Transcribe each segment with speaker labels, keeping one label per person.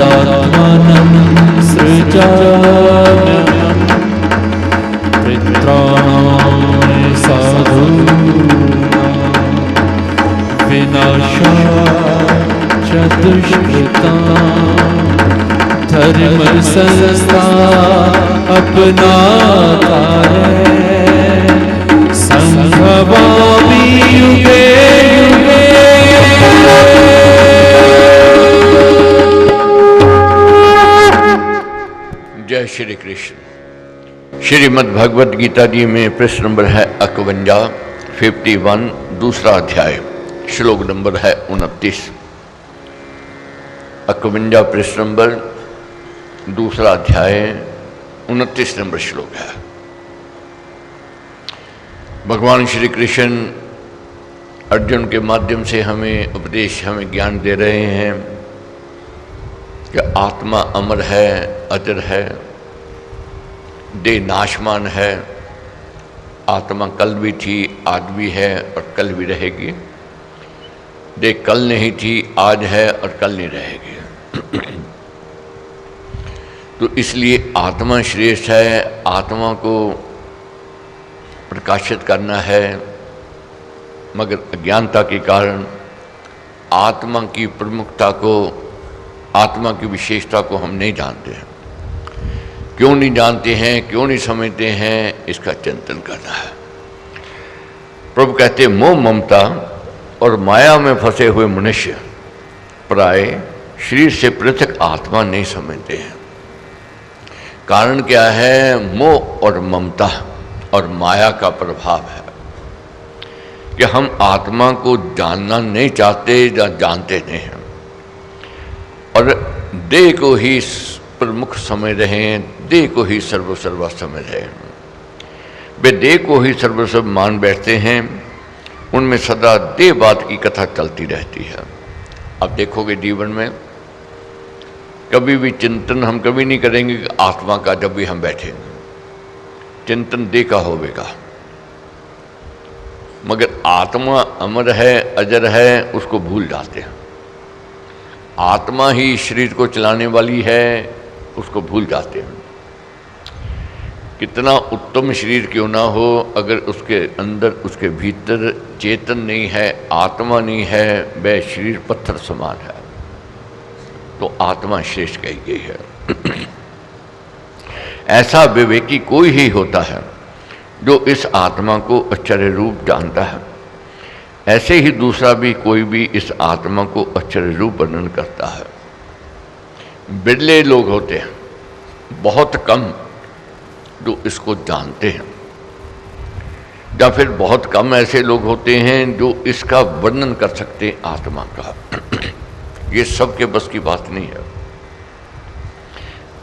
Speaker 1: तदात्मानं सृजाम्यहं पित्राणां साधूनां विनाशाय च दुष्कृतां धर्म संस्थान अपनाता है संभवामि युगे युगे।
Speaker 2: जय श्री कृष्ण। श्रीमद् भगवद गीता जी में प्रश्न नंबर है 51 दूसरा अध्याय, श्लोक नंबर है 29। 51 प्रश्न नंबर दूसरा अध्याय 29 नंबर श्लोक है। भगवान श्री कृष्ण अर्जुन के माध्यम से हमें उपदेश, हमें ज्ञान दे रहे हैं कि आत्मा अमर है, अजर है, देह नाशमान है। आत्मा कल भी थी, आज भी है और कल भी रहेगी। देह कल नहीं थी, आज है और कल नहीं रहेगी। तो इसलिए आत्मा श्रेष्ठ है। आत्मा को प्रकाशित करना है, मगर अज्ञानता के कारण आत्मा की प्रमुखता को, आत्मा की विशेषता को हम नहीं जानते हैं। क्यों नहीं जानते हैं, क्यों नहीं समझते हैं, इसका चिंतन करना है। प्रभु कहते मोह ममता और माया में फंसे हुए मनुष्य प्राय शरीर से पृथक आत्मा नहीं समझते हैं। कारण क्या है? मोह और ममता और माया का प्रभाव है कि हम आत्मा को जानना नहीं चाहते या जानते नहीं हैं और देह को ही प्रमुख समझ रहे हैं, देह को ही सर्वसर्वा समझ रहे हैं। वे देह को ही सर्वस्व मान बैठते हैं। उनमें सदा देहवाद की कथा चलती रहती है। अब देखोगे जीवन में कभी भी चिंतन हम कभी नहीं करेंगे कि आत्मा का, जब भी हम बैठेंगे चिंतन देह का होगा। मगर आत्मा अमर है, अजर है, उसको भूल जाते हैं। आत्मा ही शरीर को चलाने वाली है, उसको भूल जाते हैं। कितना उत्तम शरीर क्यों ना हो, अगर उसके अंदर, उसके भीतर चेतन नहीं है, आत्मा नहीं है, वह शरीर पत्थर समान है। तो आत्मा श्रेष्ठ कही गई है। ऐसा विवेकी कोई ही होता है जो इस आत्मा को आश्चर्य रूप जानता है। ऐसे ही दूसरा भी कोई भी इस आत्मा को आश्चर्य रूप वर्णन करता है। बिरले लोग होते हैं, बहुत कम जो इसको जानते हैं, या फिर बहुत कम ऐसे लोग होते हैं जो इसका वर्णन कर सकते हैं आत्मा का। ये सबके बस की बात नहीं है।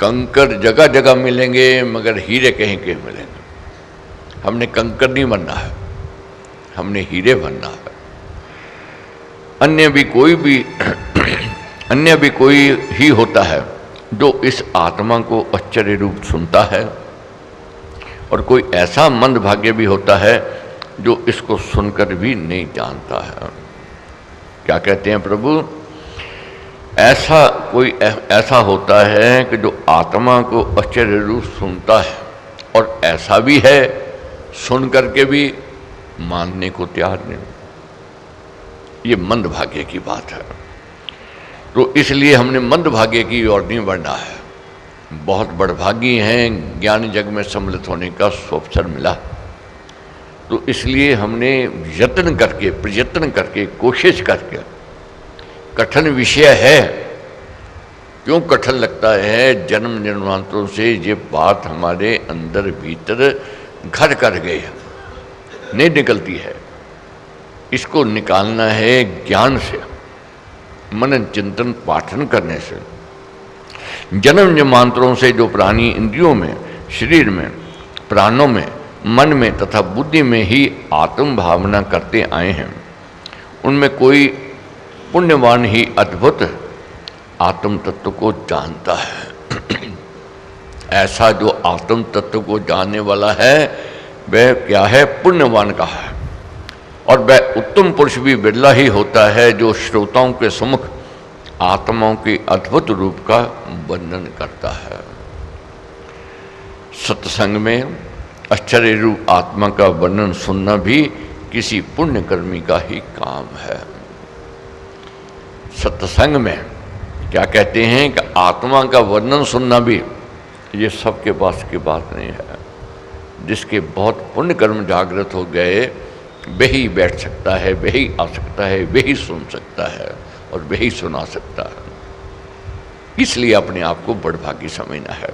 Speaker 2: कंकर जगह जगह मिलेंगे, मगर हीरे कहीं कहीं मिलेंगे। हमने कंकर नहीं बनना है, हमने हीरे बनना है। अन्य भी कोई ही होता है जो इस आत्मा को आश्चर्य रूप सुनता है, और कोई ऐसा मंदभाग्य भी होता है जो इसको सुनकर भी नहीं जानता है। क्या कहते हैं प्रभु? ऐसा होता है कि जो आत्मा को आश्चर्य रूप सुनता है, और ऐसा भी है सुन करके भी मानने को तैयार नहीं। ये मंदभाग्य की बात है। तो इसलिए हमने मंदभाग्य की ओर नहीं बढ़ना है। बहुत बड़भागी हैं, ज्ञान जग में सम्मिलित होने का अवसर मिला। तो इसलिए हमने यत्न करके, प्रयत्न करके, कोशिश करके, कठिन विषय है। क्यों कठिन लगता है? जन्म जन्मांतरों से ये बात हमारे अंदर भीतर घर कर गई है, नहीं निकलती है। इसको निकालना है ज्ञान से, मनन चिंतन पाठन करने से। जन्म जन्मांतरों से जो प्राणी इंद्रियों में, शरीर में, प्राणों में, मन में तथा बुद्धि में ही आत्म भावना करते आए हैं, उनमें कोई पुण्यवान ही अद्भुत आत्म तत्व को जानता है। ऐसा जो आत्म तत्व को जानने वाला है वह क्या है? पुण्यवान का है। और वह उत्तम पुरुष भी बिरला ही होता है जो श्रोताओं के सम्मुख आत्माओं के अद्भुत रूप का वर्णन करता है। सत्संग में आश्चर्य रूप आत्मा का वर्णन सुनना भी किसी पुण्यकर्मी का ही काम है। सत्संग में क्या कहते हैं कि आत्मा का वर्णन सुनना भी ये सबके पास की बात नहीं है। जिसके बहुत पुण्य कर्म जागृत हो गए वही बैठ सकता है, वही आ सकता है, वही सुन सकता है और वही सुना सकता है। इसलिए अपने आप को बड़भागी समझना है,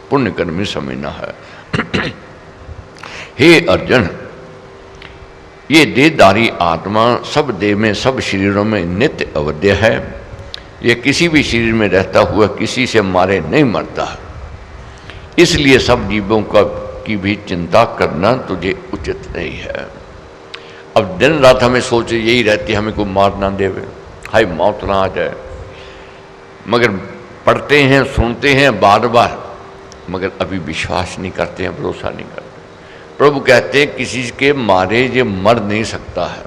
Speaker 2: पुण्यकर्मी समझना है। हे अर्जुन, ये देहधारी आत्मा सब देह में, सब शरीरों में नित्य अवध्य है। ये किसी भी शरीर में रहता हुआ किसी से मारे नहीं मरता। इसलिए सब जीवों का की भी चिंता करना तुझे उचित नहीं है। अब दिन रात हमें सोच यही रहती है, हमें कोई मार ना देवे, हाय मौत ना आ जाए। मगर पढ़ते हैं, सुनते हैं बार बार, मगर अभी विश्वास नहीं करते हैं, भरोसा नहीं करते। प्रभु कहते हैं किसी के मारे ये मर नहीं सकता है।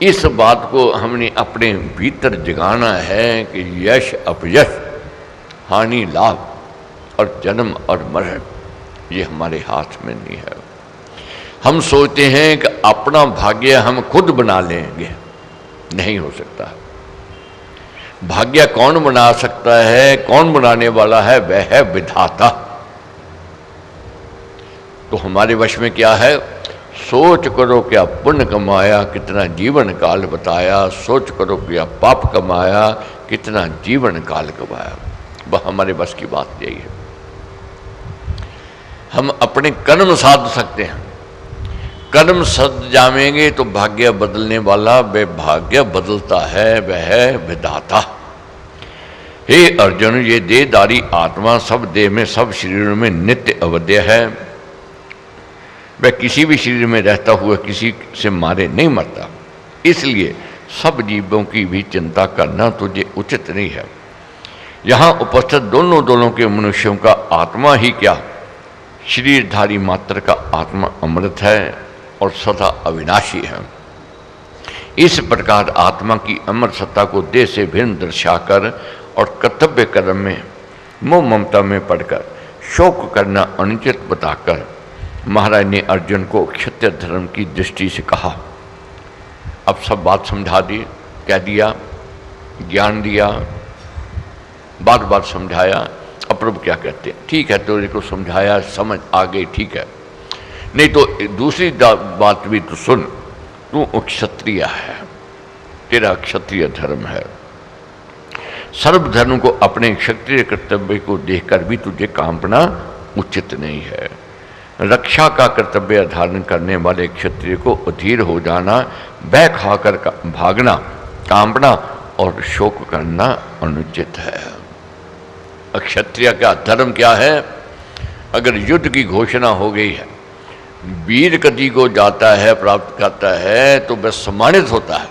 Speaker 2: इस बात को हमने अपने भीतर जगाना है कि यश अपयश, हानि लाभ और जन्म और मरण ये हमारे हाथ में नहीं है। हम सोचते हैं कि अपना भाग्य हम खुद बना लेंगे, नहीं हो सकता। भाग्य कौन बना सकता है? कौन बनाने वाला है? वह है विधाता। तो हमारे वश में क्या है? सोच करो क्या पुण्य कमाया, कितना जीवन काल बताया। सोच करो क्या पाप कमाया, कितना जीवन काल कमाया। वह हमारे बस की बात यही है। हम अपने कर्म साध सकते हैं। कर्म सद जामेंगे तो भाग्य बदलने वाला वह भाग्य बदलता है, वह है विधाता। हे अर्जुन, ये देहधारी आत्मा सब देह में, सब शरीरों में नित्य अवध्य है। वह किसी भी शरीर में रहता हुआ किसी से मारे नहीं मरता। इसलिए सब जीवों की भी चिंता करना तुझे उचित नहीं है। यहाँ उपस्थित दोनों दलों के मनुष्यों का आत्मा ही क्या, शरीरधारी मात्र का आत्मा अमृत है और सदा अविनाशी है। इस प्रकार आत्मा की अमर सत्ता को देह से भिन्न दर्शाकर और कर्तव्य कर्म में मोह ममता में पड़कर शोक करना अनुचित बताकर महाराज ने अर्जुन को क्षत्रिय धर्म की दृष्टि से कहा। अब सब बात समझा दी, कह दिया, ज्ञान दिया, बार बार समझाया। अब प्रभु क्या कहते हैं? ठीक है, तेरे को समझाया, समझ आ गई, ठीक है। नहीं तो दूसरी बात भी तो सुन, तू क्षत्रिय है, तेरा क्षत्रिय धर्म है। सर्वधर्म को अपने क्षत्रिय कर्तव्य को देखकर भी तुझे कांपना उचित नहीं है। रक्षा का कर्तव्य धारण करने वाले क्षत्रिय को अधीर हो जाना, बह खाकर भागना, कांपना और शोक करना अनुचित है। क्षत्रिय का धर्म क्या है? अगर युद्ध की घोषणा हो गई है, वीर गति को जाता है, प्राप्त करता है, तो वह सम्मानित होता है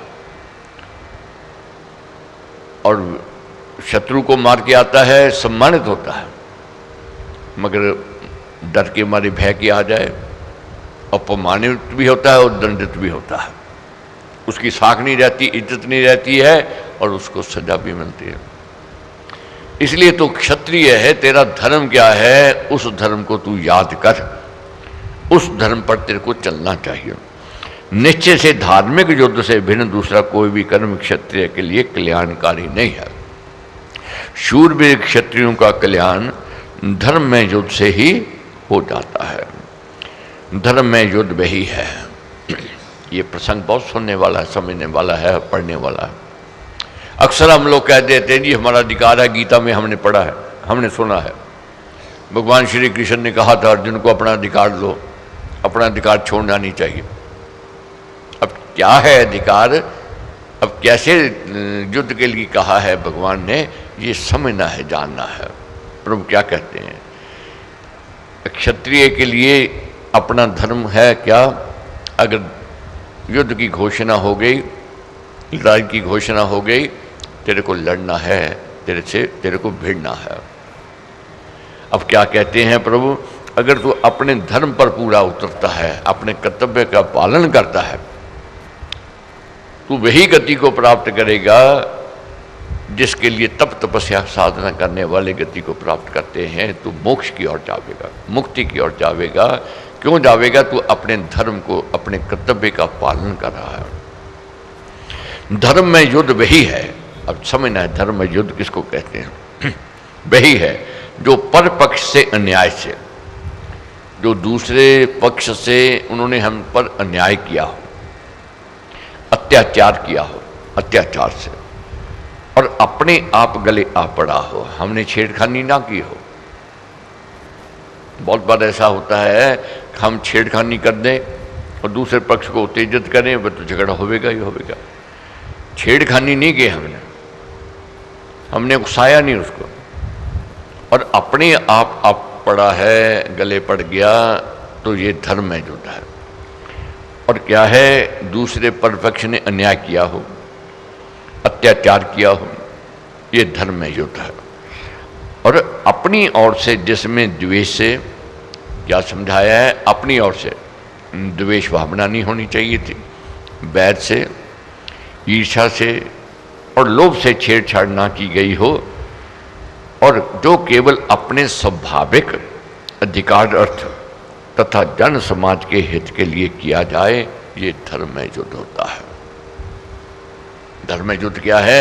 Speaker 2: और शत्रु को मार के आता है, सम्मानित होता है। मगर डर के मारे भय के आ जाए, अपमानित भी होता है और दंडित भी होता है। उसकी साख नहीं रहती, इज्जत नहीं रहती है और उसको सजा भी मिलती है। इसलिए तो क्षत्रिय है, तेरा धर्म क्या है? उस धर्म को तू याद कर, उस धर्म पर तेरे को चलना चाहिए। निश्चय से धार्मिक युद्ध से भिन्न दूसरा कोई भी कर्म क्षत्रिय के लिए कल्याणकारी नहीं है। शूरवीर क्षत्रियों का कल्याण धर्म में युद्ध से ही हो जाता है। धर्म में युद्ध वही है। ये प्रसंग बहुत सुनने वाला है, समझने वाला है, पढ़ने वाला है। अक्सर हम लोग कह देते हैं जी हमारा अधिकार है, गीता में हमने पढ़ा है, हमने सुना है। भगवान श्री कृष्ण ने कहा था अर्जुन को अपना अधिकार लो, अपना अधिकार छोड़ना नहीं चाहिए। अब क्या है अधिकार? अब कैसे युद्ध के लिए कहा है भगवान ने, ये समझना है, जानना है। प्रभु क्या कहते हैं? क्षत्रिय के लिए अपना धर्म है क्या? अगर युद्ध की घोषणा हो गई, लड़ाई की घोषणा हो गई, तेरे को लड़ना है, तेरे को भिड़ना है। अब क्या कहते हैं प्रभु? अगर तू अपने धर्म पर पूरा उतरता है, अपने कर्तव्य का पालन करता है, तू वही गति को प्राप्त करेगा जिसके लिए तप तपस्या साधना करने वाले गति को प्राप्त करते हैं, तो मोक्ष की ओर जावेगा, मुक्ति की ओर जावेगा। क्यों जावेगा? तू अपने धर्म को, अपने कर्तव्य का पालन कर रहा है। धर्म में युद्ध वही है, अब समझना है धर्म में युद्ध किसको कहते हैं। वही है जो पर पक्ष से, अन्याय से, जो दूसरे पक्ष से उन्होंने हम पर अन्याय किया हो, अत्याचार किया हो, अत्याचार से, और अपने आप गले आ पड़ा हो, हमने छेड़खानी ना की हो। बहुत बार ऐसा होता है कि हम छेड़खानी कर दें और दूसरे पक्ष को उत्तेजित करें, वह तो झगड़ा होवेगा ही होवेगा। छेड़खानी नहीं की हमने उकसाया नहीं उसको, और अपने आप पड़ा है, गले पड़ गया, तो ये धर्म में जुटा है। और क्या है? दूसरे पक्ष ने अन्याय किया हो, अत्याचार किया हो, ये धर्म में युद्ध है। और अपनी ओर से जिसमें द्वेष से, क्या समझाया है? अपनी ओर से द्वेष भावना नहीं होनी चाहिए थी, वैर से, ईर्ष्या से और लोभ से छेड़छाड़ ना की गई हो, और जो केवल अपने स्वाभाविक अधिकार अर्थ तथा जन समाज के हित के लिए किया जाए, ये धर्म में युद्ध होता है। धर्म में युद्ध क्या है?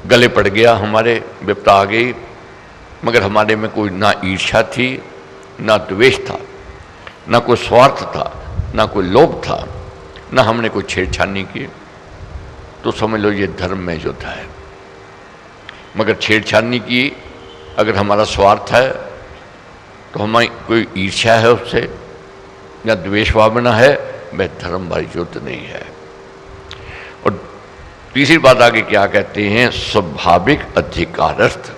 Speaker 2: गले पड़ गया, हमारे विपदा आ गई, मगर हमारे में कोई ना ईर्ष्या थी, ना द्वेष था, ना कोई स्वार्थ था, ना कोई लोभ था, ना हमने कोई छेड़छाड़ नहीं की, तो समझ लो ये धर्म में युद्ध है। मगर छेड़छाड़ नहीं की, अगर हमारा स्वार्थ है तो हमारी कोई ईर्ष्या है उससे या द्वेष भावना है, वह धर्म भाई युद्ध नहीं है। और तीसरी बात आगे क्या कहते हैं? स्वाभाविक अधिकारस्थ।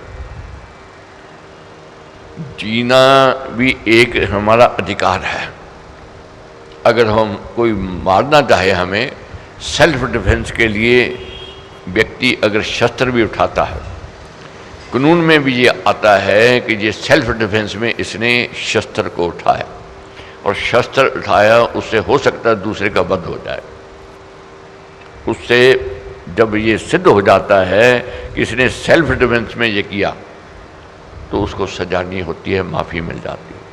Speaker 2: जीना भी एक हमारा अधिकार है। अगर हम कोई मारना चाहे हमें, सेल्फ डिफेंस के लिए व्यक्ति अगर शस्त्र भी उठाता है, कानून में भी ये आता है कि ये सेल्फ डिफेंस में इसने शस्त्र को उठाया, और शस्त्र उठाया, उससे हो सकता है दूसरे का वध हो जाए। उससे जब ये सिद्ध हो जाता है कि इसने सेल्फ डिफेंस में ये किया, तो उसको सजा नहीं होती है, माफ़ी मिल जाती है।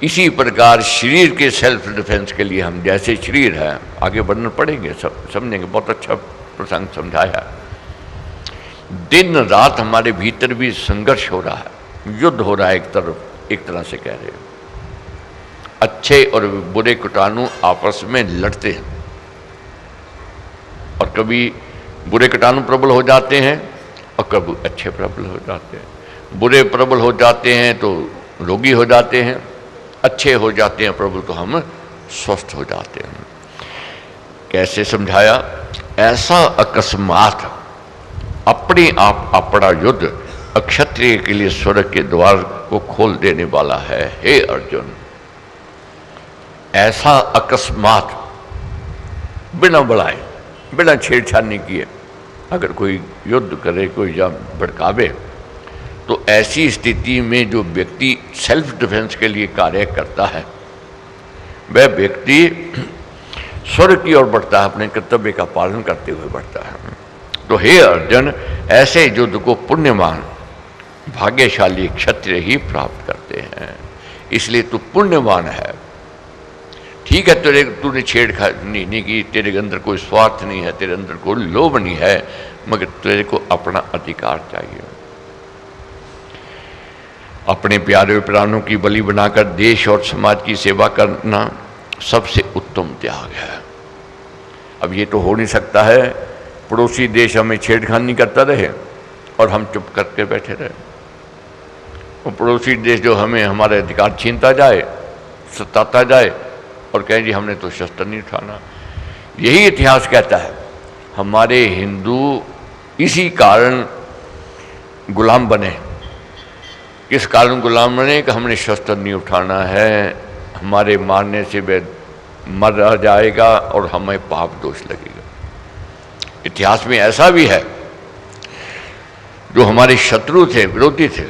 Speaker 2: इसी प्रकार शरीर के सेल्फ डिफेंस के लिए हम जैसे शरीर है, आगे वर्णन पढ़ेंगे, सब समझेंगे, बहुत अच्छा प्रसंग समझाया। दिन रात हमारे भीतर भी संघर्ष हो रहा है, युद्ध हो रहा है, एक तरह से कह रहे हैं। अच्छे और बुरे कीटाणु आपस में लड़ते हैं, और कभी बुरे कीटाणु प्रबल हो जाते हैं और कभी अच्छे प्रबल हो जाते हैं। बुरे प्रबल हो जाते हैं तो रोगी हो जाते हैं, अच्छे हो जाते हैं प्रबल तो हम स्वस्थ हो जाते हैं। कैसे समझाया? ऐसा अकस्मात अपने आप अपना युद्ध अक्षत्रिय के लिए स्वर्ग के द्वार को खोल देने वाला है। हे अर्जुन, ऐसा अकस्मात बिना बुलाए, बिना छेड़छाड़ नहीं किए अगर कोई युद्ध करे, कोई या भड़कावे, तो ऐसी स्थिति में जो व्यक्ति सेल्फ डिफेंस के लिए कार्य करता है, वह व्यक्ति स्वर्ग की ओर बढ़ता है, अपने कर्तव्य का पालन करते हुए बढ़ता है। तो हे अर्जुन, ऐसे युद्ध को पुण्यवान भाग्यशाली क्षत्रिय ही प्राप्त करते हैं, इसलिए तू पुण्यवान है। ठीक है, तूने छेड़खानी नहीं की, तेरे अंदर कोई स्वार्थ नहीं है, तेरे अंदर कोई लोभ नहीं है, मगर तेरे को अपना अधिकार चाहिए। अपने प्यारे प्राणों की बलि बनाकर देश और समाज की सेवा करना सबसे उत्तम त्याग है। अब ये तो हो नहीं सकता है पड़ोसी देश हमें छेड़खानी करता रहे और हम चुप करके बैठे रहे, और पड़ोसी देश जो हमें हमारे अधिकार छीनता जाए, सताता जाए, और कहें जी हमने तो शस्त्र नहीं उठाना। यही इतिहास कहता है। हमारे हिंदू इसी कारण गुलाम बने। किस कारण गुलाम बने? कि हमने शस्त्र नहीं उठाना है, हमारे मारने से वे मर जाएगा और हमें पाप दोष लगेगा। इतिहास में ऐसा भी है, जो हमारे शत्रु थे, विरोधी थे,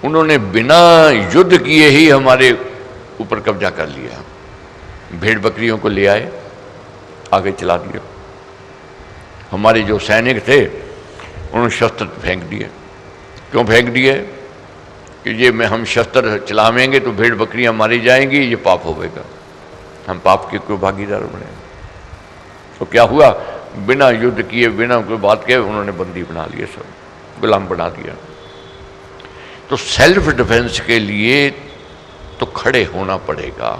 Speaker 2: उन्होंने बिना युद्ध किए ही हमारे ऊपर कब्जा कर लिया। भेड़ बकरियों को ले आए, आगे चला दिया, हमारे जो सैनिक थे उन्होंने शस्त्र फेंक दिए। क्यों फेंक दिए? कि ये में हम शस्त्र चलावेंगे तो भेड़ बकरियां मारी जाएंगी, ये पाप होगा, हम पाप के क्यों भागीदार बने। तो क्या हुआ, बिना युद्ध किए बिना कोई बात के उन्होंने बंदी बना लिए, सब गुलाम बना दिया। तो सेल्फ डिफेंस के लिए तो खड़े होना पड़ेगा।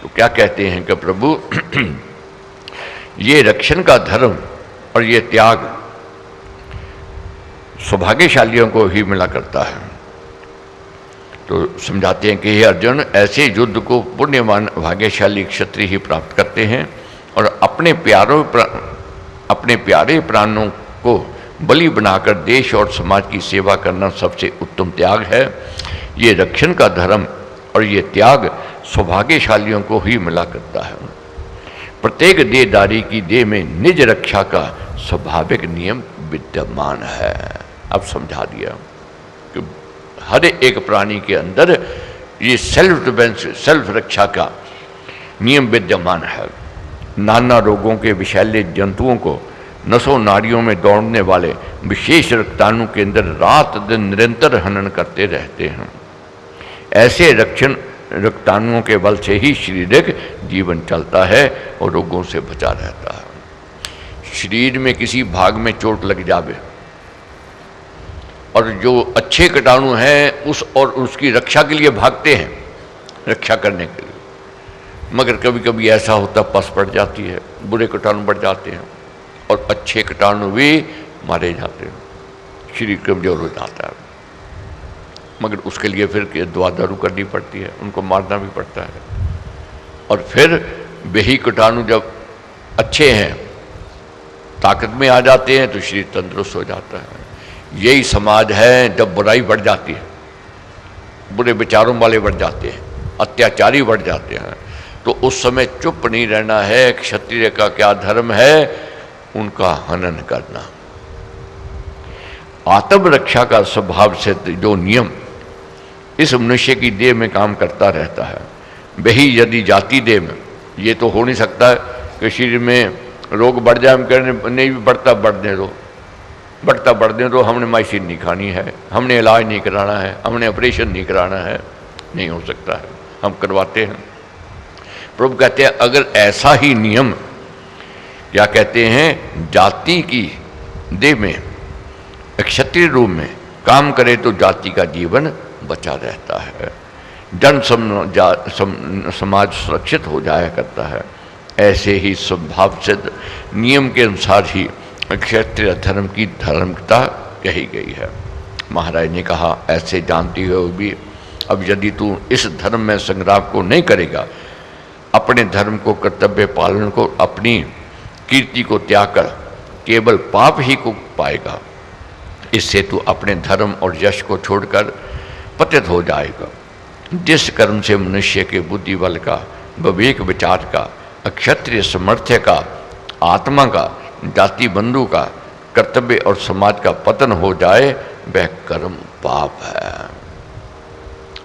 Speaker 2: तो क्या कहते हैं कि प्रभु ये रक्षण का धर्म और ये त्याग सौभाग्यशालियों को ही मिला करता है। तो समझाते हैं कि हे अर्जुन, ऐसे युद्ध को पुण्यवान भाग्यशाली क्षत्रिय ही प्राप्त करते हैं और अपने प्यारे प्राणों को बलि बनाकर देश और समाज की सेवा करना सबसे उत्तम त्याग है। ये रक्षण का धर्म और ये त्याग सौभाग्यशालियों को ही मिला करता है। प्रत्येक देहधारी की देह में निज रक्षा का स्वाभाविक नियम विद्यमान है। अब समझा दिया कि हर एक प्राणी के अंदर ये सेल्फ डिफेंस, सेल्फ रक्षा का नियम विद्यमान है। नाना रोगों के विषैले जंतुओं को नसों नाड़ियों में दौड़ने वाले विशेष रक्ताणु के अंदर रात दिन निरंतर हनन करते रहते हैं। ऐसे रक्ताणुओं के बल से ही शारीरिक जीवन चलता है और रोगों से बचा रहता है। शरीर में किसी भाग में चोट लग जावे और जो अच्छे कीटाणु हैं उस और उसकी रक्षा के लिए भागते हैं, रक्षा करने के लिए, मगर कभी कभी ऐसा होता पस पड़ जाती है, बुरे कीटाणु बढ़ जाते हैं और अच्छे कीटाणु भी मारे जाते हैं, शरीर कमजोर हो जाता है। मगर उसके लिए फिर दवा दारू करनी पड़ती है, उनको मारना भी पड़ता है। और फिर वही कीटाणु जब अच्छे हैं, ताकत में आ जाते हैं तो शरीर तंदुरुस्त हो जाता है। यही समाज है, जब बुराई बढ़ जाती है, बुरे विचारों वाले बढ़ जाते हैं, अत्याचारी बढ़ जाते हैं, तो उस समय चुप नहीं रहना है। क्षत्रिय का क्या धर्म है? उनका हनन करना। आत्मरक्षा का स्वभाव से जो नियम इस मनुष्य की देह में काम करता रहता है, वही यदि जाति देह में, ये तो हो नहीं सकता कि शरीर में रोग बढ़ जाए, हम कहने नहीं भी बढ़ता बढ़ने दो, बढ़ता बढ़ने दो, हमने माइसिन नहीं खानी है, हमने इलाज नहीं कराना है, हमने ऑपरेशन नहीं कराना है, नहीं हो सकता है, हम करवाते हैं। प्रभु कहते हैं अगर ऐसा ही नियम, क्या कहते हैं, जाति की देह में क्षत्रिय रूप में काम करे तो जाति का जीवन बचा रहता है, जन समाज सुरक्षित हो जाया करता है। ऐसे ही स्वभाव सिद्ध नियम के अनुसार ही क्षत्रिय धर्म की धार्मिकता कही गई है। महाराज ने कहा ऐसे जानती हो भी, अब यदि तू इस धर्म में संग्राम को नहीं करेगा, अपने धर्म को, कर्तव्य पालन को, अपनी कीर्ति को त्याग कर केवल पाप ही को पाएगा। इससे तू अपने धर्म और यश को छोड़कर पतित हो जाएगा। जिस कर्म से मनुष्य के बुद्धि बल का, विवेक विचार का, अक्षत्रिय सामर्थ्य का, आत्मा का, जाति बंधु का, कर्तव्य और समाज का पतन हो जाए, वह कर्म पाप है।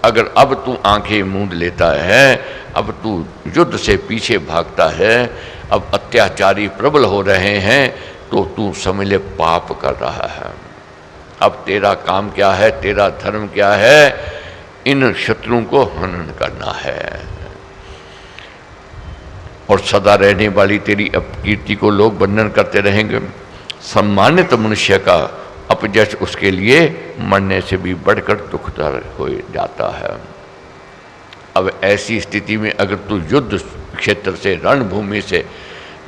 Speaker 2: अगर अब तू आंखें मूंद लेता है, अब तू युद्ध से पीछे भागता है, अब अत्याचारी प्रबल हो रहे हैं, तो तू समझ ले पाप कर रहा है। अब तेरा काम क्या है, तेरा धर्म क्या है? इन शत्रुओं को हनन करना है। और सदा रहने वाली तेरी अपकीर्ति को लोग वर्णन करते रहेंगे। सम्मानित मनुष्य का अपयश उसके लिए मरने से भी बढ़कर दुखदायक हो जाता है। अब ऐसी स्थिति में अगर तू युद्ध क्षेत्र से, रणभूमि से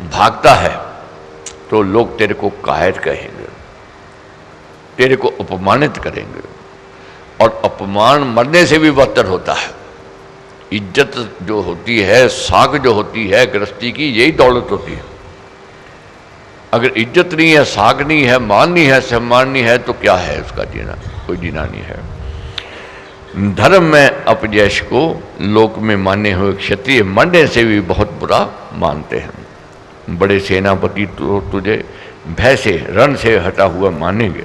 Speaker 2: भागता है, तो लोग तेरे को कायर कहेंगे, तेरे को अपमानित करेंगे, और अपमान मरने से भी बदतर होता है। इज्जत जो होती है, साख जो होती है गृहस्थी की, यही दौलत होती है। अगर इज्जत नहीं है, साख नहीं है, मान नहीं है, सम्मान नहीं है, तो क्या है उसका जीना? कोई जीना नहीं है। धर्म में अपयश को लोक में माने हुए क्षत्रिय मरने से भी बहुत बुरा मानते हैं। बड़े सेनापति तो तुझे भय से, रण से हटा हुआ मानेंगे,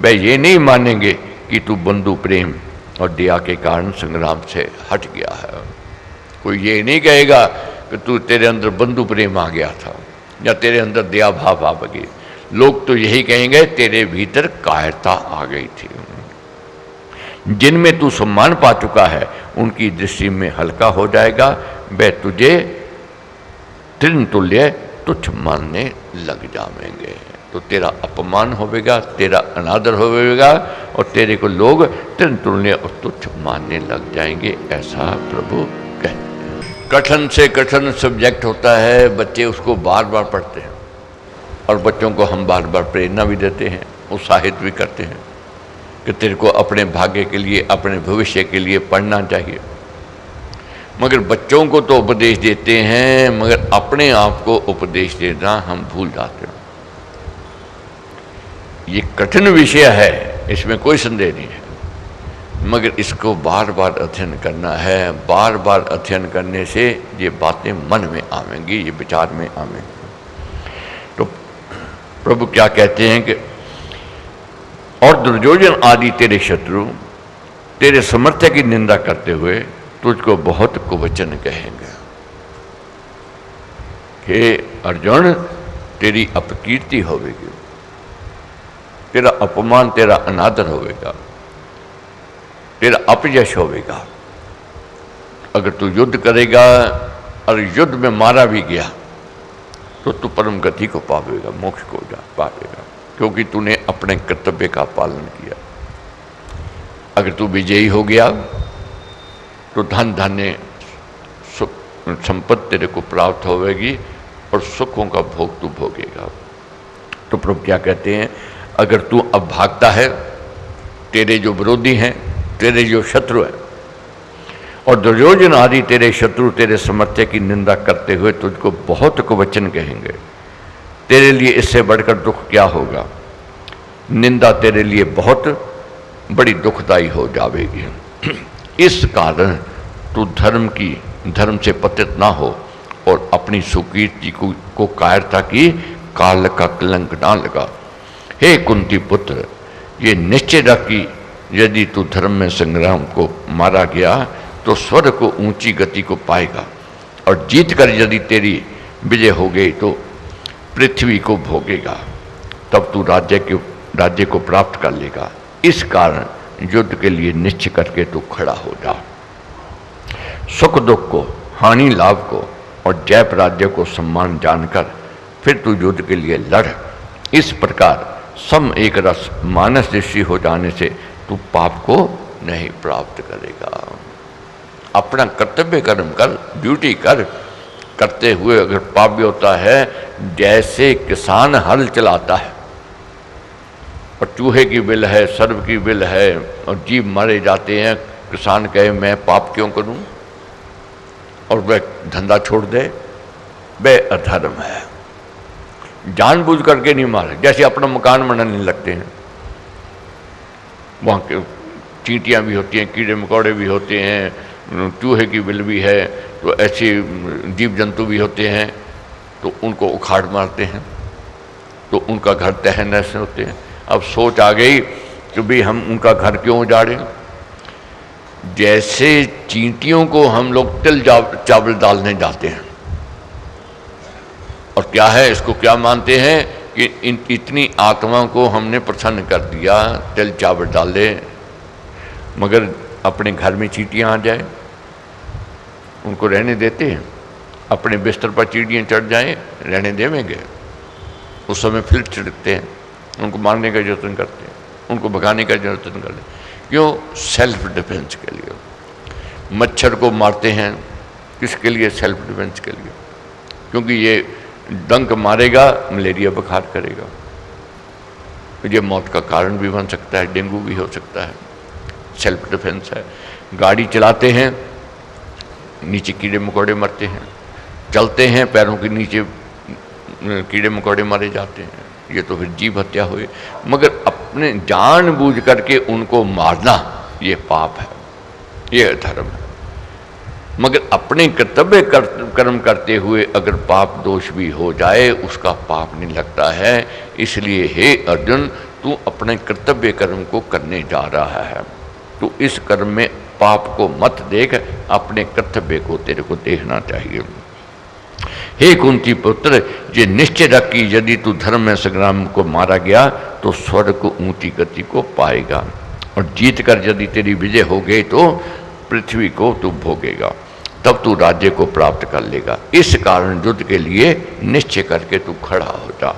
Speaker 2: वह ये नहीं मानेंगे कि तू बंधु प्रेम और दया के कारण संग्राम से हट गया है। कोई ये नहीं कहेगा कि तू, तेरे अंदर बंधु प्रेम आ गया था, या तेरे अंदर दया भाव आ गई। लोग तो यही कहेंगे तेरे भीतर कायरता आ गई थी। जिनमें तू सम्मान पा चुका है उनकी दृष्टि में हल्का हो जाएगा, वे तुझे तृण तुल्य तुच्छ मानने लग जाएंगे। तो तेरा अपमान होवेगा, तेरा अनादर होवेगा और तेरे को लोग तृण तुल्य और तुच्छ मानने लग जाएंगे, ऐसा प्रभु कहते हैं। कठिन से कठिन सब्जेक्ट होता है, बच्चे उसको बार बार पढ़ते हैं और बच्चों को हम बार बार प्रेरणा भी देते हैं, उत्साहित भी करते हैं कि तेरे को अपने भाग्य के लिए, अपने भविष्य के लिए पढ़ना चाहिए। मगर बच्चों को तो उपदेश देते हैं, मगर अपने आप को उपदेश देना हम भूल जाते हैं। ये कठिन विषय है, इसमें कोई संदेह नहीं है, मगर इसको बार बार अध्ययन करना है। बार बार अध्ययन करने से ये बातें मन में आवेंगी, ये विचार में आवेंगी। तो प्रभु क्या कहते हैं कि और दुर्योधन आदि तेरे शत्रु तेरे समर्थ्य की निंदा करते हुए तुझको बहुत कुवचन कहेंगे। हे अर्जुन, तेरी अपकीर्ति होवेगी, तेरा अपमान, तेरा अनादर होवेगा, तेरा अपयश होवेगा। अगर तू युद्ध करेगा और युद्ध में मारा भी गया तो तू परम गति को पावेगा, मोक्ष को जा पावेगा, क्योंकि तूने अपने कर्तव्य का पालन किया। अगर तू विजयी हो गया तो धन धान्य संपत्ति तेरे को प्राप्त होवेगी और सुखों का भोग तू भोगेगा। तो प्रभु क्या कहते हैं, अगर तू अब भागता है, तेरे जो विरोधी हैं, तेरे जो शत्रु हैं और दुर्योधन आदि तेरे शत्रु तेरे समर्थ्य की निंदा करते हुए तुझको बहुत कुवचन कहेंगे, तेरे लिए इससे बढ़कर दुख क्या होगा। निंदा तेरे लिए बहुत बड़ी दुखदाई हो जाएगी। इस कारण तू धर्म से पतित ना हो और अपनी सुकीर्ति को कायरता की काल का कलंक ना लगा। हे कुंती पुत्र, ये निश्चय रख कि यदि तू धर्म में संग्राम को मारा गया तो स्वर्ग को ऊंची गति को पाएगा और जीत कर यदि तेरी विजय हो गई तो पृथ्वी को भोगेगा, तब तू राज्य को प्राप्त कर लेगा। इस कारण युद्ध के लिए निश्चय करके तू खड़ा हो जा। सुख दुख को, हानि लाभ को और जय राज्य को सम्मान जानकर फिर तू युद्ध के लिए लड़। इस प्रकार सम एक रस मानस दृष्टि हो जाने से तू पाप को नहीं प्राप्त करेगा। अपना कर्तव्य कर्म कर, ड्यूटी करते हुए अगर पाप भी होता है, जैसे किसान हल चलाता है और चूहे की बिल है, सर्व की बिल है और जीव मारे जाते हैं, किसान कहे मैं पाप क्यों करूं और वह धंधा छोड़ दे, वह अधर्म है। जानबूझ करके नहीं मारे, जैसे अपना मकान बनाने लगते हैं, वहाँ के चींटियाँ भी होती हैं, कीड़े मकोड़े भी होते हैं, चूहे की बिल भी है, तो ऐसे जीव जंतु भी होते हैं, तो उनको उखाड़ मारते हैं, तो उनका घर तहस नहस होते हैं। अब सोच आ गई कि भाई हम उनका घर क्यों उजाड़ें। जैसे चींटियों को हम लोग तिल चावल डालने जाते हैं और क्या है, इसको क्या मानते हैं कि इतनी आत्मा को हमने प्रसन्न कर दिया, तिल चावल डाले, मगर अपने घर में चींटियां आ जाए, उनको रहने देते हैं। अपने बिस्तर पर चींटियां चढ़ जाएं, रहने देवेंगे? उस समय फिर छिड़कते हैं, उनको मारने का यत्न करते हैं, उनको भगाने का यत्न करते हैं। क्यों? सेल्फ डिफेंस के लिए। मच्छर को मारते हैं किसके लिए? सेल्फ डिफेंस के लिए, क्योंकि ये डंक मारेगा, मलेरिया बुखार करेगा, ये मौत का कारण भी बन सकता है, डेंगू भी हो सकता है। सेल्फ डिफेंस है। गाड़ी चलाते हैं, नीचे कीड़े मकोड़े मरते हैं, चलते हैं, पैरों के नीचे कीड़े मकोड़े मारे जाते हैं, ये तो फिर जीव हत्या हुई। मगर अपने जानबूझ करके उनको मारना ये पाप है, ये धर्म है। मगर अपने कर्तव्य कर्म करते हुए अगर पाप दोष भी हो जाए, उसका पाप नहीं लगता है। इसलिए हे अर्जुन, तू अपने कर्तव्य कर्म को करने जा रहा है, तो इस कर्म में पाप को मत देख, अपने कर्तव्य को तेरे को देखना चाहिए। हे कुंती पुत्र, ये निश्चय रख कि यदि तू धर्म में संग्राम को मारा गया तो स्वर्ग को ऊंची गति को पाएगा, और जीत कर यदि तेरी विजय हो गई तो पृथ्वी को तू भोगेगा, तब तू राज्य को प्राप्त कर लेगा। इस कारण युद्ध के लिए निश्चय करके तू खड़ा हो जा।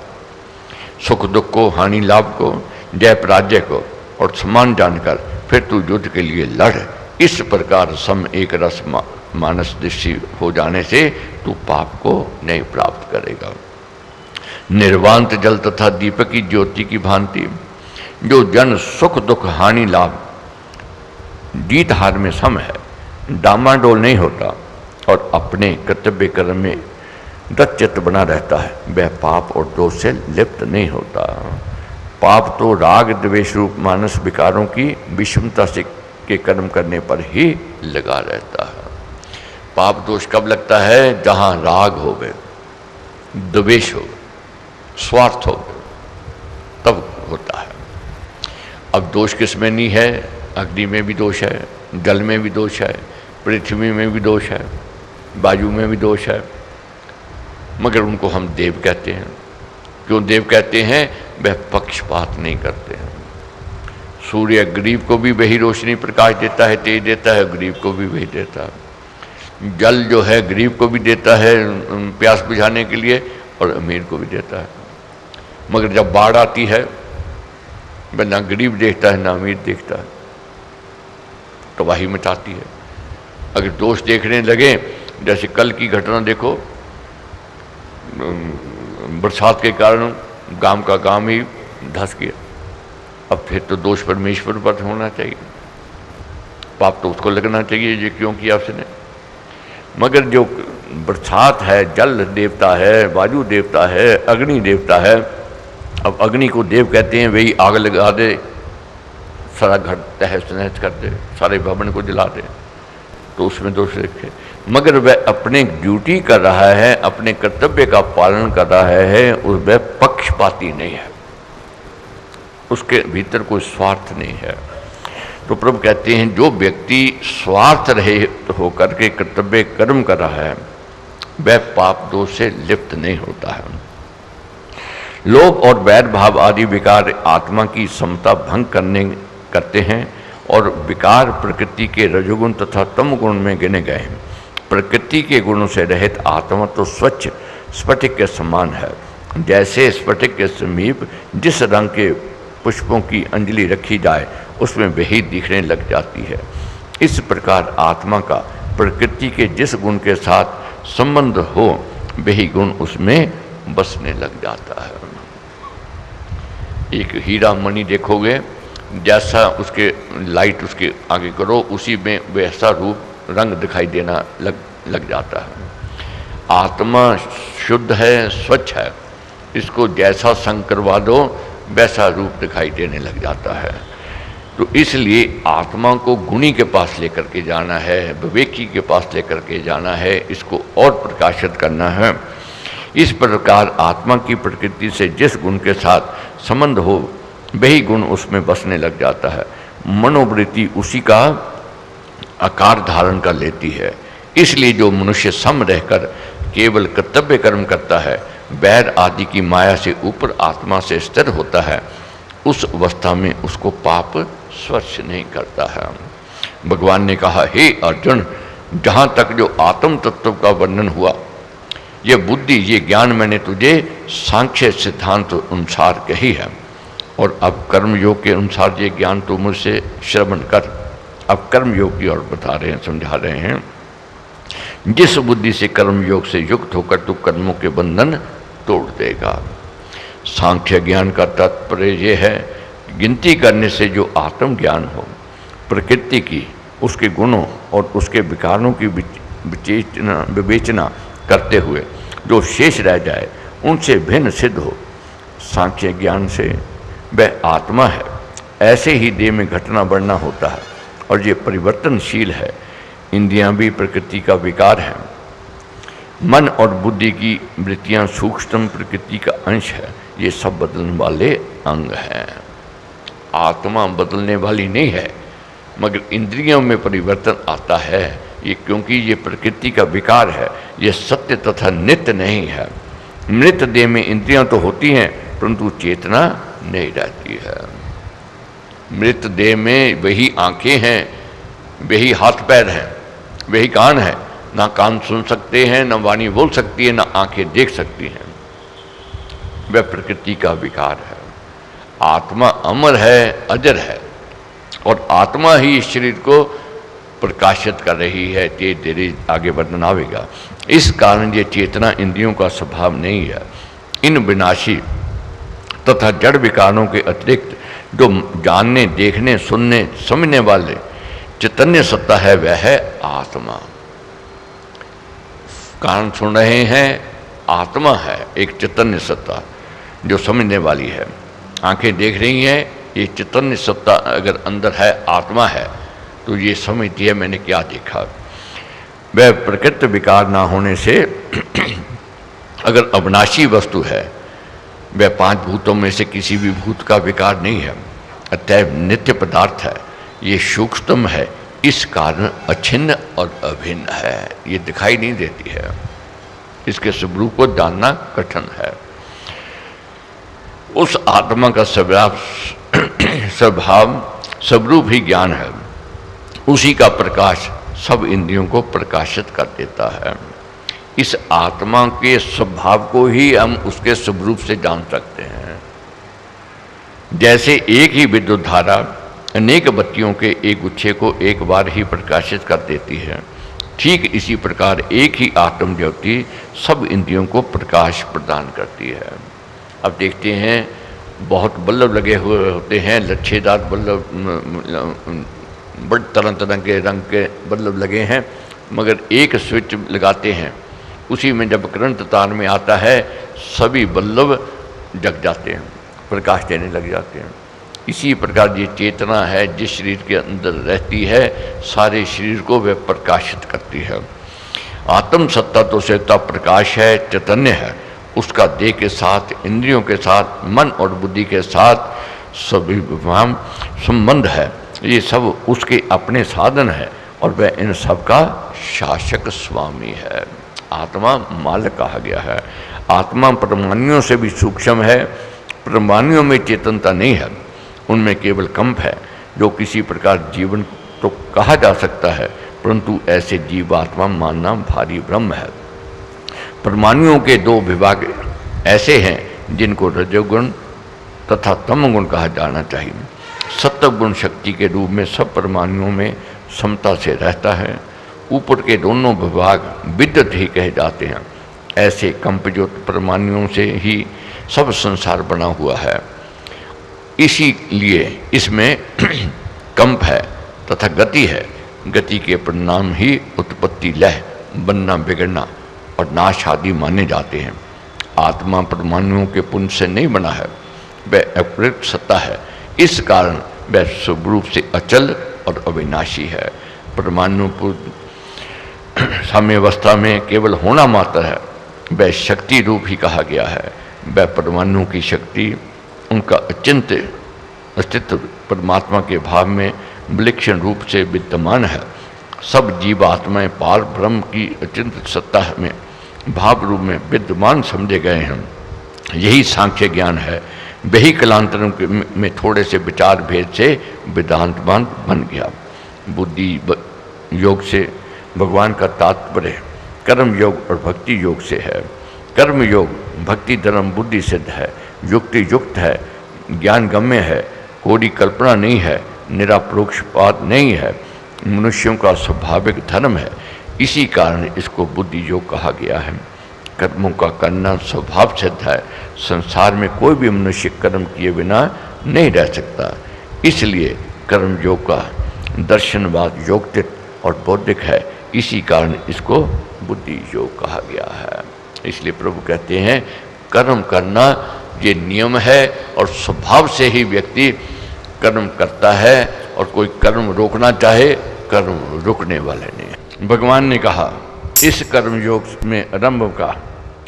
Speaker 2: सुख दुख को, हानि लाभ को, जय पराजय को और समान जानकर फिर तू युद्ध के लिए लड़। इस प्रकार सम एक रस मानस दृष्टि हो जाने से तू पाप को नहीं प्राप्त करेगा। निर्वांत जल तथा दीपक की ज्योति की भांति जो जन सुख दुख हानि लाभ जीत हार में सम है, डामाडोल नहीं होता और अपने कर्तव्य कर्म में दृढ़चित्त बना रहता है, वह पाप और दोष से लिप्त नहीं होता। पाप तो राग द्वेष रूप मानस विकारों की विषमता से के कर्म करने पर ही लगा रहता है। पाप दोष कब लगता है? जहाँ राग हो गए, द्वेष हो, स्वार्थ हो गए, तब होता है। अब दोष किस में नहीं है? अग्नि में भी दोष है, जल में भी दोष है, पृथ्वी में भी दोष है, वायु में भी दोष है, मगर उनको हम देव कहते हैं। क्यों देव कहते हैं? वह पक्षपात नहीं करते हैं। सूर्य गरीब को भी वही रोशनी प्रकाश देता है, तेज देता है, गरीब को भी वही देता है। जल जो है गरीब को भी देता है प्यास बुझाने के लिए और अमीर को भी देता है, मगर जब बाढ़ आती है वह ना गरीब देखता है ना अमीर देखता है, तबाही मचाती है। अगर दोष देखने लगे, जैसे कल की घटना देखो, बरसात के कारण गांव का गांव ही धंस गया। अब फिर तो दोष परमेश्वर पर होना चाहिए, पाप तो उसको लगना चाहिए ये क्यों किया उसने। मगर जो बरसात है, जल देवता है, वायु देवता है, अग्नि देवता है। अब अग्नि को देव कहते हैं, वही आग लगा दे, सारा घर तहस नहस कर दे, सारे भवन को जला दे, तो उसमें दोष देखे। मगर वह अपने ड्यूटी कर रहा है, अपने कर्तव्य का पालन कर रहा है, और वह पक्षपाती नहीं है, उसके भीतर कोई स्वार्थ नहीं है। तो प्रभु कहते हैं जो व्यक्ति स्वार्थ रहित होकर के कर्तव्य कर्म कर रहा है वह पाप दोष से लिप्त नहीं होता है। लोभ और वैर भाव आदि विकार आत्मा की समता भंग करते हैं और विकार प्रकृति के रजोगुण तथा तम गुण में गिने गए हैं। प्रकृति के गुणों से रहित आत्मा तो स्वच्छ स्फटिक के समान है। जैसे स्फटिक के समीप जिस रंग के पुष्पों की अंजलि रखी जाए उसमें वही दिखने लग जाती है, इस प्रकार आत्मा का प्रकृति के जिस गुण के साथ संबंध हो वही गुण उसमें बसने लग जाता है। एक हीरा मणि देखोगे, जैसा उसके लाइट उसके आगे करो उसी में वैसा रूप रंग दिखाई देना लग जाता है। आत्मा शुद्ध है, स्वच्छ है, इसको जैसा संग करवा दो वैसा रूप दिखाई देने लग जाता है। तो इसलिए आत्मा को गुणी के पास लेकर के जाना है, विवेकी के पास लेकर के जाना है, इसको और प्रकाशित करना है। इस प्रकार आत्मा की प्रकृति से जिस गुण के साथ संबंध हो वही गुण उसमें बसने लग जाता है। मनोवृत्ति उसी का आकार धारण कर लेती है। इसलिए जो मनुष्य सम रहकर केवल कर्तव्य कर्म करता है, वैर आदि की माया से ऊपर आत्मा से स्थिर होता है, उस अवस्था में उसको पाप स्पर्श नहीं करता है। भगवान ने कहा, हे अर्जुन, जहाँ तक जो आत्म तत्व का वर्णन हुआ, ये बुद्धि ये ज्ञान मैंने तुझे सांख्य सिद्धांत अनुसार कही है, और अब कर्म योग के अनुसार ये ज्ञान तू मुझसे श्रवण कर। अब कर्म योग की ओर बता रहे हैं, समझा रहे हैं। जिस बुद्धि से कर्म योग से युक्त होकर तू कर्मों के बंधन तोड़ देगा। सांख्य ज्ञान का तात्पर्य ये है, गिनती करने से जो आत्मज्ञान हो, प्रकृति की, उसके गुणों और उसके विकारों की विवेचना करते हुए जो शेष रह जाए उनसे भिन्न सिद्ध हो। सांख्य ज्ञान से वह आत्मा है। ऐसे ही देह में घटना बढ़ना होता है और ये परिवर्तनशील है। इंद्रियां भी प्रकृति का विकार है। मन और बुद्धि की वृत्तियां सूक्ष्म प्रकृति का अंश है। ये सब बदलने वाले अंग हैं। आत्मा बदलने वाली नहीं है, मगर इंद्रियों में परिवर्तन आता है, ये क्योंकि ये प्रकृति का विकार है, ये सत्य तथा नित्य नहीं है। मृत देह में इंद्रियां तो होती हैं परंतु चेतना नहीं रहती है। मृत देह में वही आंखें हैं, वही हाथ पैर हैं, वही कान है। ना कान सुन सकते हैं, ना वाणी बोल सकती है, ना आंखें देख सकती हैं। वह प्रकृति का विकार है। आत्मा अमर है, अजर है, और आत्मा ही इस शरीर को प्रकाशित कर रही है। धीरे धीरे आगे वर्णन आवेगा। इस कारण ये चेतना इंद्रियों का स्वभाव नहीं है। इन विनाशी तथा जड़ विकारों के अतिरिक्त जो जानने, देखने, सुनने, समझने वाले चैतन्य सत्ता है वह है आत्मा। कान सुन रहे हैं, आत्मा है एक चैतन्य सत्ता जो समझने वाली है। आंखें देख रही हैं, ये चैतन्य सत्ता अगर अंदर है, आत्मा है, तो ये समझती है मैंने क्या देखा। वह प्रकृति विकार ना होने से अगर अविनाशी वस्तु है, वह पांच भूतों में से किसी भी भूत का विकार नहीं है, अतः नित्य पदार्थ है, ये सूक्ष्म है, इस कारण अछिन्न और अभिन्न है। ये दिखाई नहीं देती है, इसके स्वरूप को जानना कठिन है। उस आत्मा का स्वभाव स्वरूप ही ज्ञान है। उसी का प्रकाश सब इंद्रियों को प्रकाशित कर देता है। इस आत्मा के स्वभाव को ही हम उसके स्वरूप से जान सकते हैं। जैसे एक ही विद्युत धारा अनेक बत्तियों के एक गुच्छे को एक बार ही प्रकाशित कर देती है, ठीक इसी प्रकार एक ही आत्म ज्योति सब इंद्रियों को प्रकाश प्रदान करती है। अब देखते हैं बहुत बल्ब लगे हुए होते हैं, लच्छेदार बल्ब, बड़े तरह तरह के रंग के बल्ब लगे हैं, मगर एक स्विच लगाते हैं, उसी में जब करंट तार में आता है सभी बल्ब जग जाते हैं, प्रकाश देने लग जाते हैं। इसी प्रकार ये चेतना है जिस शरीर के अंदर रहती है, सारे शरीर को वह प्रकाशित करती है। आत्म सत्ता तो सत्ता प्रकाश है, चैतन्य है। उसका देह के साथ, इंद्रियों के साथ, मन और बुद्धि के साथ सभी संबंध है। ये सब उसके अपने साधन है और वह इन सब का शासक स्वामी है। आत्मा मालिक कहा गया है। आत्मा परमाणुओं से भी सूक्ष्म है। परमाणुओं में चेतनता नहीं है, उनमें केवल कंप है, जो किसी प्रकार जीवन तो कहा जा सकता है, परंतु ऐसे जीवात्मा मानना भारी भ्रम है। परमाणुओं के दो विभाग ऐसे हैं जिनको रजोगुण तथा तमगुण कहा जाना चाहिए। सत्वगुण शक्ति के रूप में सब परमाणुओं में समता से रहता है। ऊपर के दोनों विभाग विद्युत ही कहे जाते हैं। ऐसे कंपज्योत परमाणुओं से ही सब संसार बना हुआ है। इसीलिए इसमें कंप है तथा गति है। गति के परिणाम ही उत्पत्ति, लय, बनना, बिगड़ना और नाश आदि माने जाते हैं। आत्मा परमाणुओं के पुंज से नहीं बना है, वह अप्रयुक्त सत्ता है। इस कारण वह स्वरूप से अचल और अविनाशी है। परमाणु साम्यावस्था में केवल होना मात्र है, वह शक्ति रूप ही कहा गया है। वह परमाणु की शक्ति, उनका अचिंत्य अस्तित्व परमात्मा के भाव में विलक्षण रूप से विद्यमान है। सब जीवात्माएं पार ब्रह्म की अचिंत्य सत्ता में भाव रूप में विद्यमान समझे गए हैं। यही सांख्य ज्ञान है। वही कलांतरों में थोड़े से विचार भेद से वेदांतवान बन गया। बुद्धि योग से भगवान का तात्पर्य कर्म योग और भक्ति योग से है। कर्म योग भक्ति धर्म बुद्धि सिद्ध है, युक्ति युक्त है, ज्ञान गम्य है, कोई कल्पना नहीं है, निरापरोक्षपात नहीं है, मनुष्यों का स्वाभाविक धर्म है। इसी कारण इसको बुद्धि योग कहा गया है। कर्मों का करना स्वभाव सिद्ध है। संसार में कोई भी मनुष्य कर्म किए बिना नहीं रह सकता। इसलिए कर्म योग का दर्शनवाद योगिक और बौद्धिक है। इसी कारण इसको बुद्धि योग कहा गया है। इसलिए प्रभु कहते हैं कर्म करना ये नियम है और स्वभाव से ही व्यक्ति कर्म करता है, और कोई कर्म रोकना चाहे कर्म रुकने वाले नहीं। भगवान ने कहा इस कर्म योग में आरंभ का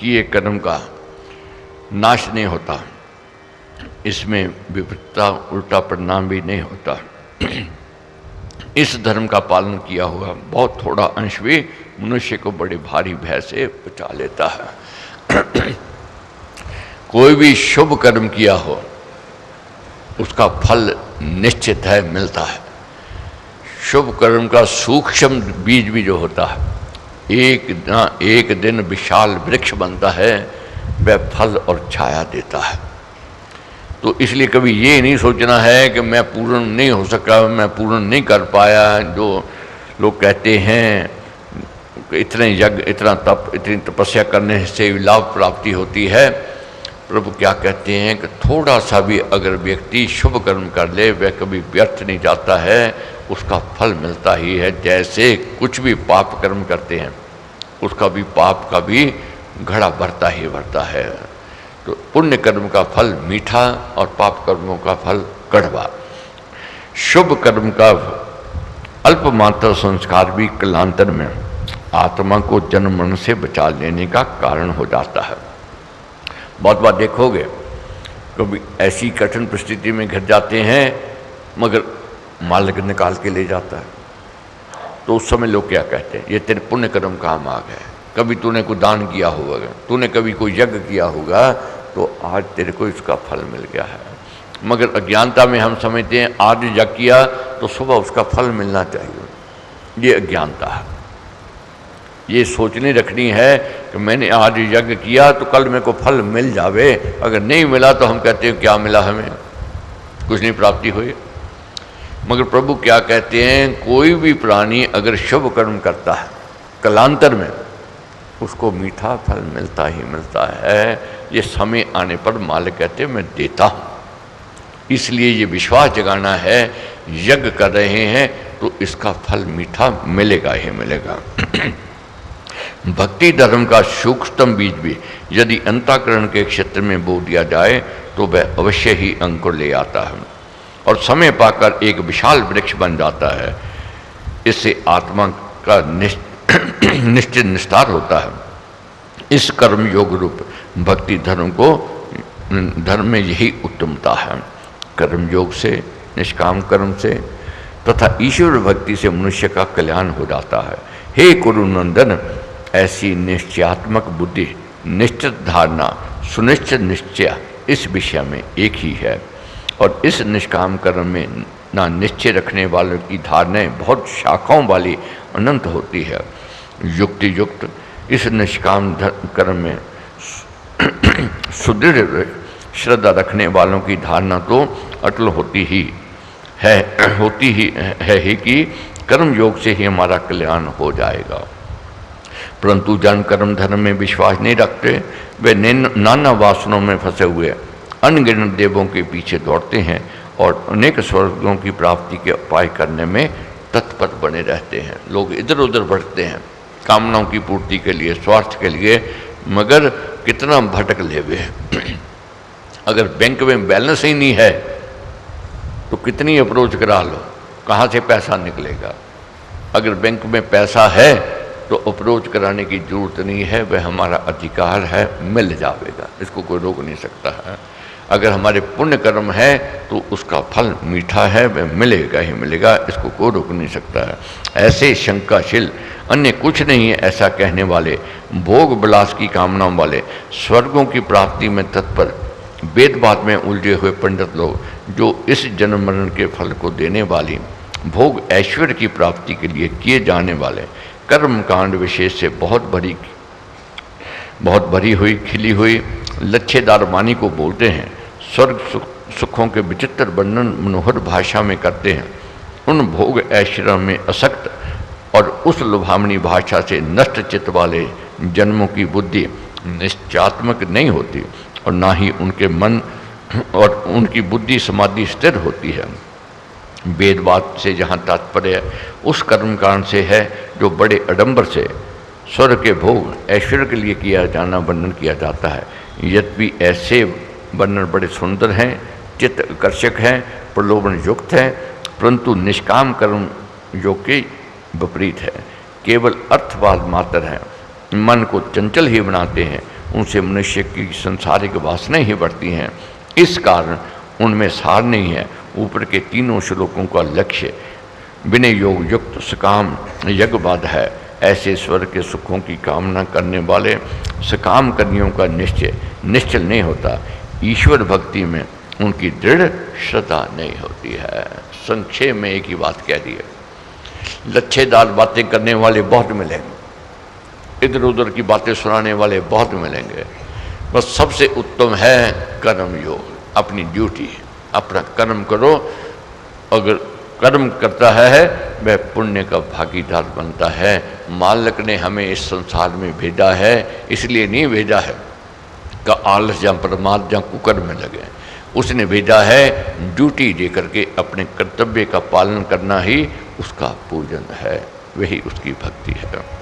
Speaker 2: किए कर्म का नाश नहीं होता, इसमें विपरीतता उल्टा परिणाम भी नहीं होता। इस धर्म का पालन किया हुआ बहुत थोड़ा अंश भी मनुष्य को बड़े भारी भय से बचा लेता है। कोई भी शुभ कर्म किया हो उसका फल निश्चित है, मिलता है। शुभ कर्म का सूक्ष्म बीज भी जो होता है, एक दिन विशाल वृक्ष बनता है, वह फल और छाया देता है। तो इसलिए कभी ये नहीं सोचना है कि मैं पूर्ण नहीं हो सका, मैं पूर्ण नहीं कर पाया। जो लोग कहते हैं कि इतने यज्ञ, इतना तप, इतनी तपस्या करने से लाभ प्राप्ति होती है, प्रभु क्या कहते हैं कि थोड़ा सा भी अगर व्यक्ति शुभ कर्म कर ले वह कभी व्यर्थ नहीं जाता है, उसका फल मिलता ही है। जैसे कुछ भी पाप कर्म करते हैं उसका भी पाप का भी घड़ा भरता ही भरता है। तो पुण्य कर्म का फल मीठा और पाप कर्मों का फल कड़वा। शुभ कर्म का अल्पमात्र संस्कार भी कालांतर में आत्मा को जन्म मरण से बचा लेने का कारण हो जाता है। बहुत बार देखोगे कभी ऐसी कठिन परिस्थिति में घिर जाते हैं मगर मालिक निकाल के ले जाता है, तो उस समय लोग क्या कहते हैं, ये तेरे पुण्य कर्म काम आ गए। कभी तूने कोई दान किया होगा, तूने कभी कोई यज्ञ किया होगा, तो आज तेरे को इसका फल मिल गया है। मगर अज्ञानता में हम समझते हैं आज यज्ञ किया तो सुबह उसका फल मिलना चाहिए। ये अज्ञानता है। ये सोचनी रखनी है कि मैंने आज यज्ञ किया तो कल मेरे को फल मिल जावे, अगर नहीं मिला तो हम कहते हैं क्या मिला, हमें कुछ नहीं प्राप्ति हुई। मगर प्रभु क्या कहते हैं, कोई भी प्राणी अगर शुभ कर्म करता है कालांतर में उसको मीठा फल मिलता ही मिलता है। ये समय आने पर मालिक कहते हैं मैं देता हूँ। इसलिए ये विश्वास जगाना है, यज्ञ कर रहे हैं तो इसका फल मीठा मिलेगा ही मिलेगा। भक्ति धर्म का सूक्ष्मतम बीज भी यदि अंतःकरण के क्षेत्र में बो दिया जाए तो वह अवश्य ही अंकुर ले आता है और समय पाकर एक विशाल वृक्ष बन जाता है। इससे आत्मा का निश्चित निस्तार होता है। इस कर्म योग रूप भक्ति धर्म में यही उत्तमता है। कर्म योग से, निष्काम कर्म से तथा ईश्वर भक्ति से मनुष्य का कल्याण हो जाता है। हे कुरुनंदन, ऐसी निश्चयात्मक बुद्धि, निश्चित धारणा, सुनिश्चित निश्चय इस विषय में एक ही है। और इस निष्काम कर्म में ना निश्चय रखने वालों की धारणाएं बहुत शाखाओं वाली अनंत होती है। युक्ति युक्त इस निष्काम कर्म में सुदृढ़ श्रद्धा रखने वालों की धारणा तो अटल होती ही है कि कर्म योग से ही हमारा कल्याण हो जाएगा। परंतु जन कर्म धर्म में विश्वास नहीं रखते, वे नाना वासनों में फंसे हुए अनगिनत देवों के पीछे दौड़ते हैं और अनेक स्वर्गों की प्राप्ति के उपाय करने में तत्पर बने रहते हैं। लोग इधर उधर भटकते हैं कामनाओं की पूर्ति के लिए, स्वार्थ के लिए, मगर कितना भटक ले वे। अगर बैंक में बैलेंस ही नहीं है तो कितनी अप्रोच करा लो, कहाँ से पैसा निकलेगा। अगर बैंक में पैसा है तो अप्रोच कराने की जरूरत नहीं है, वह हमारा अधिकार है, मिल जाएगा, इसको कोई रोक नहीं सकता है। अगर हमारे पुण्य कर्म है तो उसका फल मीठा है, वह मिलेगा ही मिलेगा, इसको कोई रोक नहीं सकता है। ऐसे शंकाशील अन्य कुछ नहीं है ऐसा कहने वाले, भोग विलास की कामनाओं वाले, स्वर्गों की प्राप्ति में तत्पर, वेदवाद में उलझे हुए पंडित लोग, जो इस जन्म मरण के फल को देने वाली भोग ऐश्वर्य की प्राप्ति के लिए किए जाने वाले कर्म कांड विशेष से बहुत भरी हुई, खिली हुई लच्छेदार वाणी को बोलते हैं। स्वर्ग सुखों के विचित्र वर्णन मनोहर भाषा में करते हैं। उन भोग ऐश्वर्य में असक्त और उस लुभावनी भाषा से नष्ट चित्त वाले जन्मों की बुद्धि निश्चयात्मक नहीं होती और ना ही उनके मन और उनकी बुद्धि समाधि स्थिर होती है। वेदवाद से जहाँ तात्पर्य उस कर्मकांड से है जो बड़े आडंबर से स्वर्ग के भोग ऐश्वर्य के लिए किया जाना वर्णन किया जाता है। यद्यपि ऐसे वर्णन बड़े सुंदर हैं, चित्त आकर्षक हैं, प्रलोभन युक्त हैं, परंतु निष्काम कर्म योग के विपरीत है, केवल अर्थवाद मात्र है, मन को चंचल ही बनाते हैं, उनसे मनुष्य की संसारिक वासनाएं ही बढ़ती हैं। इस कारण उनमें सार नहीं है। ऊपर के तीनों श्लोकों का लक्ष्य विनय योग युक्त सकाम यज्ञबाद है। ऐसे स्वर्ग के सुखों की कामना करने वाले सकाम कर्मियों का निश्चय निश्चल नहीं होता। ईश्वर भक्ति में उनकी दृढ़ श्रद्धा नहीं होती है। संक्षेप में एक ही बात कह दी है। लच्छेदार बातें करने वाले बहुत मिलेंगे, इधर उधर की बातें सुनाने वाले बहुत मिलेंगे। बस सबसे उत्तम है कर्म योग। अपनी ड्यूटी, अपना कर्म करो। अगर कर्म करता है वह पुण्य का भागीदार बनता है। मालिक ने हमें इस संसार में भेजा है, इसलिए नहीं भेजा है कि आलस या प्रमाद या कुकर्म में लगे। उसने भेजा है ड्यूटी दे करके अपने कर्तव्य का पालन करना ही उसका पूजन है, वही उसकी भक्ति है।